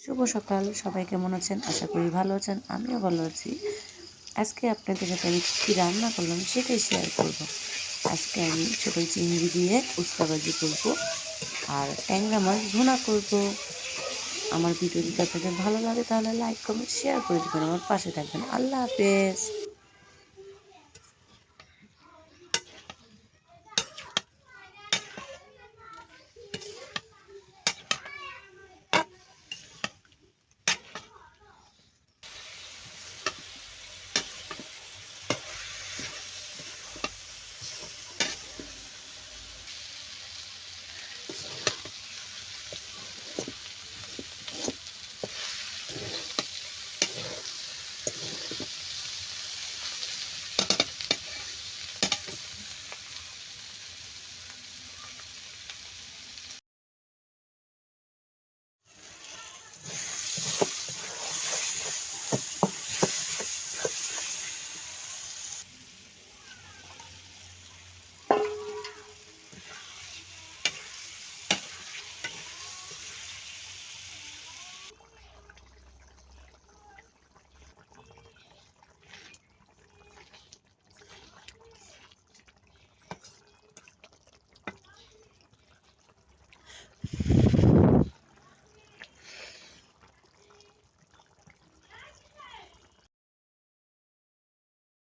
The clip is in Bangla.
শুভ সকাল, সবাই কেমন আছেন? আশা করি ভালো আছেন, আমিও ভালো আছি। আজকে আপনাদের সাথে আমি কী রান্না করলাম সেটাই শেয়ার করব। আজকে আমি ছোটো চিংড়ি দিয়ে উস্তা ভাজি করব আর ট্যাংরা মাছ ভুনা করব। আমার ভিডিও যদি আপনাদের ভালো লাগে তাহলে লাইক, কমেন্ট, শেয়ার করে দেবেন, আমার পাশে থাকবেন। আল্লাহ হাফেজ।